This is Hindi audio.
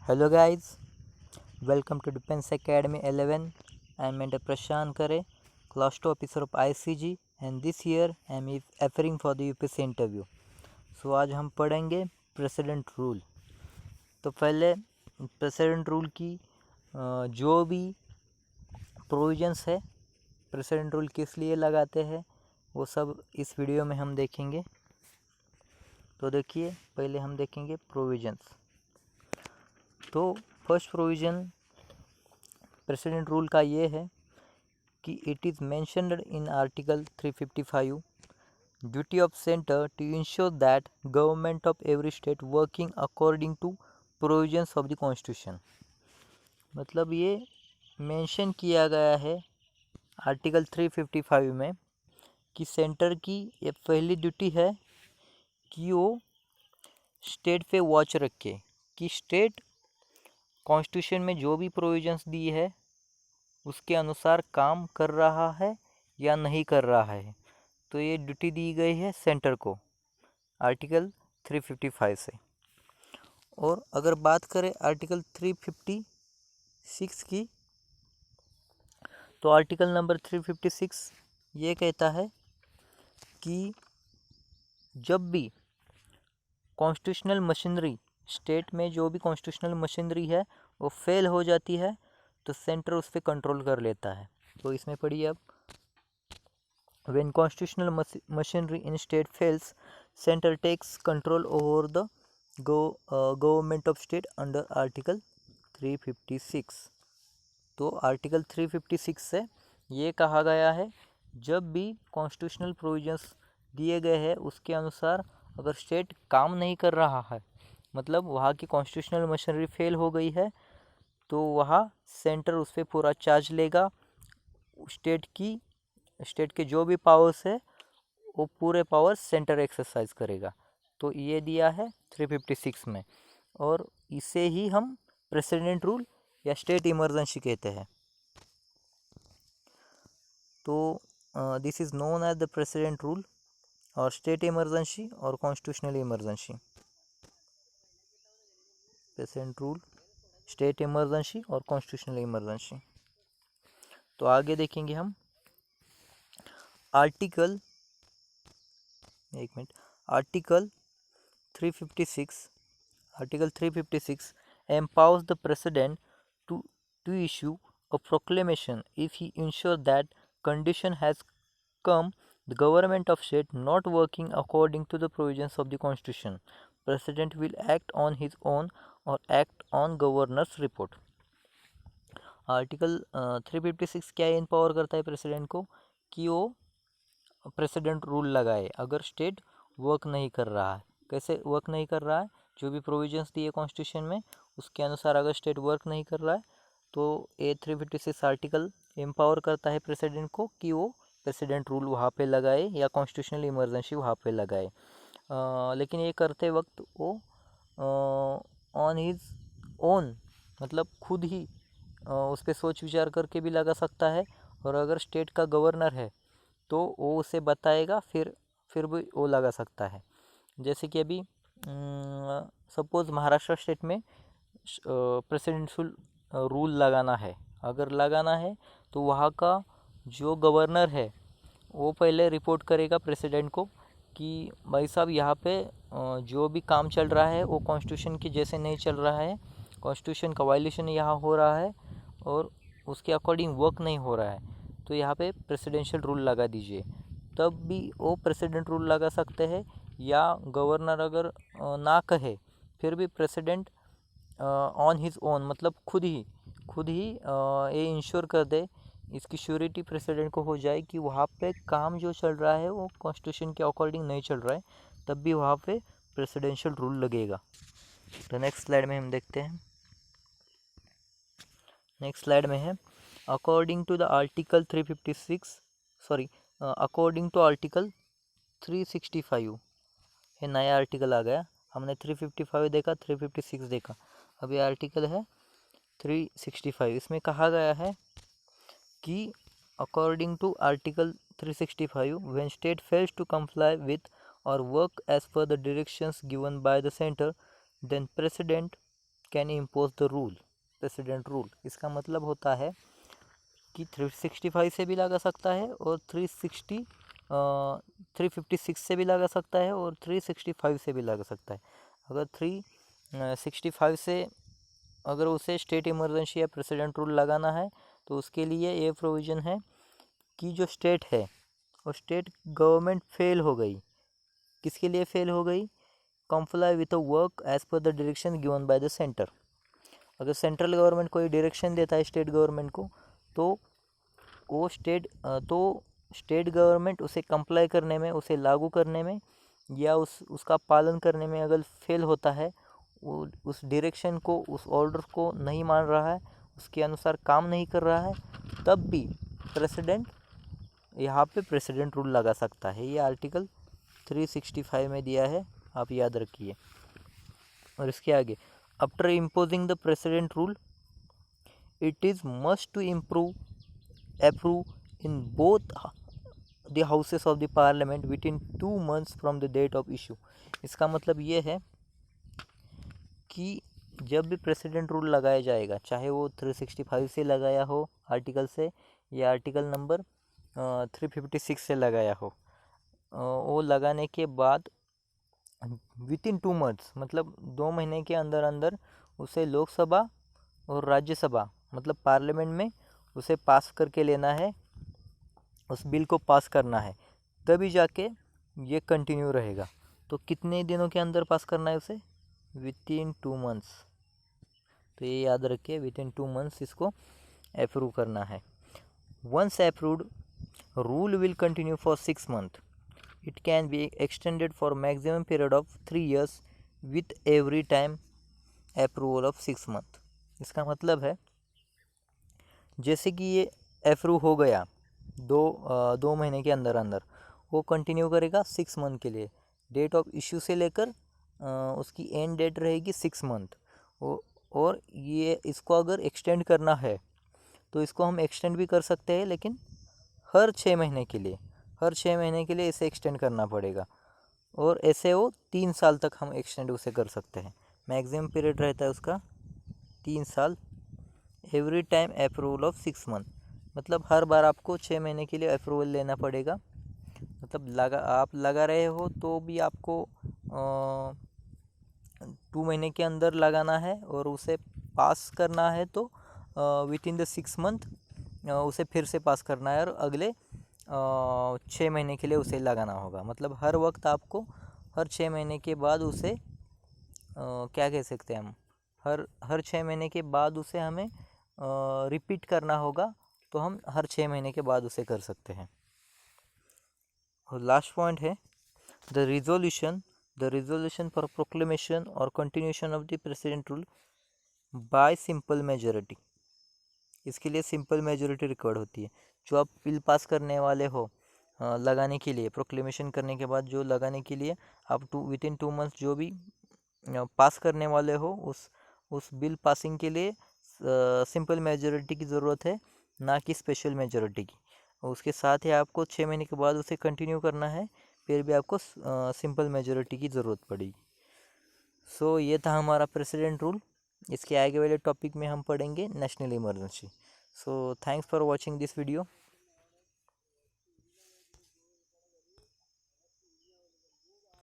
Hello guys, welcome to Defense Academy 11. I am Mentor Prashant Kare, Class 2 Officer of ICG, and this year I am appearing for the UPSC interview. So आज हम पढ़ेंगे प्रेसिडेंट रूल। तो पहले प्रेसिडेंट रूल की जो भी प्रोविजंस है, प्रेसिडेंट रूल किस लिए लगाते हैं, वो सब इस वीडियो में हम देखेंगे। तो देखिए, पहले हम देखेंगे प्रोविजंस। तो फर्स्ट प्रोविज़न प्रेसिडेंट रूल का ये है कि it is mentioned in article 355 duty of centre to ensure that government of every state working according to provisions of the constitution. मतलब ये मेंशन किया गया है आर्टिकल 355 में कि सेंटर की ये पहली ड्यूटी है कि वो स्टेट पे वॉच रखे कि स्टेट कॉन्स्टिट्यूशन में जो भी प्रोविजंस दी है उसके अनुसार काम कर रहा है या नहीं कर रहा है। तो ये ड्यूटी दी गई है सेंटर को आर्टिकल 355 से। और अगर बात करें आर्टिकल 356 की, तो आर्टिकल नंबर 356 ये कहता है कि जब भी कॉन्स्टिट्यूशनल मशीनरी स्टेट में जो भी कॉन्स्टिट्यूशनल मशीनरी है वो फेल हो जाती है तो सेंटर उस पर कंट्रोल कर लेता है। तो इसमें पढ़िए अब, when constitutional machinery in state fails, center takes control over the government of state under article 356। तो आर्टिकल 356 से ये कहा गया है जब भी कॉन्स्टिट्यूशनल प्रोविजंस दिए गए हैं उसके अनुसार अगर स्टेट काम नहीं कर रहा है, मतलब वहाँ की कॉन्स्टिट्यूशनल मशीनरी फेल हो गई है, तो वहाँ सेंटर उस पर पूरा चार्ज लेगा। स्टेट के जो भी पावर्स है वो पूरे पावर्स सेंटर एक्सरसाइज करेगा। तो ये दिया है 356 में, और इसे ही हम प्रेसिडेंट रूल या स्टेट इमरजेंसी कहते हैं। तो this is known as the president rule और स्टेट इमरजेंसी और constitutional emergency. President rule, state emergency और कॉन्स्टिट्यूशनल इमरजेंसी। तो आगे देखेंगे हम article 356 empowers the president to issue a proclamation if he ensures that condition has come the government of state not working according to the provisions of the constitution. President will act on his own or act on governor's report. Article 356 क्या एम्पावर करता है प्रेसिडेंट को कि वो प्रेसिडेंट रूल लगाए अगर स्टेट वर्क नहीं कर रहा है। कैसे वर्क नहीं कर रहा है? जो भी प्रोविजंस दिए कॉन्स्टिट्यूशन में उसके अनुसार अगर स्टेट वर्क नहीं कर रहा है तो ए 356 आर्टिकल एम्पावर करता है प्रेसिडेंट को कि वो प्रेसिडेंट रूल वहाँ पे लगाए या कॉन्स्टिट्यूशनल इमरजेंसी वहाँ पे लगाए। लेकिन ये करते वक्त वो ऑन हिज ओन, मतलब खुद ही उस पर सोच विचार करके भी लगा सकता है, और अगर स्टेट का गवर्नर है तो वो उसे बताएगा फिर भी वो लगा सकता है। जैसे कि अभी सपोज़ महाराष्ट्र स्टेट में प्रेसिडेंशियल रूल लगाना है, अगर लगाना है तो वहाँ का जो गवर्नर है वो पहले रिपोर्ट करेगा प्रेसिडेंट को कि भाई साहब यहाँ पे जो भी काम चल रहा है वो कॉन्स्टिट्यूशन के जैसे नहीं चल रहा है, कॉन्स्टिट्यूशन का वायलेशन यहाँ हो रहा है और उसके अकॉर्डिंग वर्क नहीं हो रहा है, तो यहाँ पे प्रेसिडेंशियल रूल लगा दीजिए। तब भी वो प्रेसिडेंट रूल लगा सकते हैं, या गवर्नर अगर ना कहे फिर भी प्रेसिडेंट ऑन हिज ओन, मतलब खुद ही ये इंश्योर कर दे, इसकी श्योरिटी प्रेसिडेंट को हो जाए कि वहाँ पे काम जो चल रहा है वो कॉन्स्टिट्यूशन के अकॉर्डिंग नहीं चल रहा है, तब भी वहाँ पे प्रेसिडेंशियल रूल लगेगा। तो नेक्स्ट स्लाइड में हम देखते हैं। नेक्स्ट स्लाइड में है अकॉर्डिंग टू द आर्टिकल 365 ये नया आर्टिकल आ गया। हमने 355 देखा, 356 देखा, अब ये आर्टिकल है 365। इसमें कहा गया है कि according to article 365 when state fails to comply with or work as per the directions given by the centre then president can impose the rule, president rule. इसका मतलब होता है कि 365 से भी लगा सकता है और 356 से भी लगा सकता है और 365 से भी लगा सकता है। अगर 365 से अगर उसे स्टेट इमरजेंसी या प्रेसिडेंट रूल लगाना है तो उसके लिए ये प्रोविज़न है कि जो स्टेट है वो स्टेट गवर्नमेंट फेल हो गई। किसके लिए फेल हो गई? Comply with the work as per the direction given by the centre. अगर सेंट्रल गवर्नमेंट कोई डायरेक्शन देता है स्टेट गवर्नमेंट को तो वो स्टेट गवर्नमेंट उसे कंप्लाई करने में, उसे लागू करने में या उसका पालन करने में अगर फेल होता है, वो उस डायरेक्शन को, उस ऑर्डर को नहीं मान रहा है, उसके अनुसार काम नहीं कर रहा है, तब भी प्रेसिडेंट यहाँ पे प्रेसिडेंट रूल लगा सकता है। ये आर्टिकल 365 में दिया है, आप याद रखिए। और इसके आगे, after imposing the president rule it is must to approve in both the houses of the parliament within 2 months from the date of issue। इसका मतलब ये है कि जब भी प्रेसिडेंट रूल लगाया जाएगा, चाहे वो 365 से लगाया हो आर्टिकल से या आर्टिकल नंबर 356 से लगाया हो, वो लगाने के बाद विथिन 2 मंथ्स मतलब 2 महीने के अंदर अंदर उसे लोकसभा और राज्यसभा मतलब पार्लियामेंट में उसे पास करके लेना है, उस बिल को पास करना है, तभी जाके ये कंटिन्यू रहेगा। तो कितने दिनों के अंदर पास करना है उसे? Within 2 months. तो ये याद रखिए, विथिन 2 मंथ्स इसको अप्रूव करना है। Once approved rule will continue for 6 month. It can be extended for maximum period of 3 years with every time approval of 6 month. इसका मतलब है जैसे कि ये अप्रूव हो गया 2 महीने के अंदर अंदर, वो कंटिन्यू करेगा 6 मंथ के लिए। डेट ऑफ इशू से लेकर उसकी एंड डेट रहेगी 6 मंथ। और ये इसको अगर एक्सटेंड करना है तो इसको हम एक्सटेंड भी कर सकते हैं, लेकिन हर 6 महीने के लिए, हर 6 महीने के लिए इसे एक्सटेंड करना पड़ेगा। और ऐसे वो 3 साल तक हम एक्सटेंड उसे कर सकते हैं। मैक्सिमम पीरियड रहता है उसका 3 साल। Every time approval of 6 month मतलब हर बार आपको 6 महीने के लिए अप्रूवल लेना पड़ेगा। मतलब आप लगा रहे हो तो भी आपको 2 महीने के अंदर लगाना है, और उसे पास करना है तो विथिन द 6 मंथ उसे फिर से पास करना है और अगले 6 महीने के लिए उसे लगाना होगा। मतलब हर वक्त आपको हर 6 महीने के बाद उसे क्या कह सकते हैं हम, हर 6 महीने के बाद उसे हमें रिपीट करना होगा, तो हम हर 6 महीने के बाद उसे कर सकते हैं। और लास्ट पॉइंट है द रिजोल्यूशन फॉर प्रोक्लेमेशन और continuation of the president rule by simple majority. इसके लिए सिंपल मेजॉरिटी रिक्वायर्ड होती है। जो आप बिल पास करने वाले हो लगाने के लिए, प्रोक्लेमेशन करने के बाद जो लगाने के लिए आप विथिन 2 मंथ्स जो भी पास करने वाले हो, उस बिल पासिंग के लिए सिंपल मेजॉरिटी की ज़रूरत है, ना कि स्पेशल मेजॉरिटी की। और उसके साथ ही आपको 6 महीने के बाद उसे कंटिन्यू करना है, फिर भी आपको सिंपल मेजॉरिटी की ज़रूरत पड़ेगी। सो ये था हमारा प्रेसिडेंट रूल। इसके आगे वाले टॉपिक में हम पढ़ेंगे national emergency. So thanks for watching this video.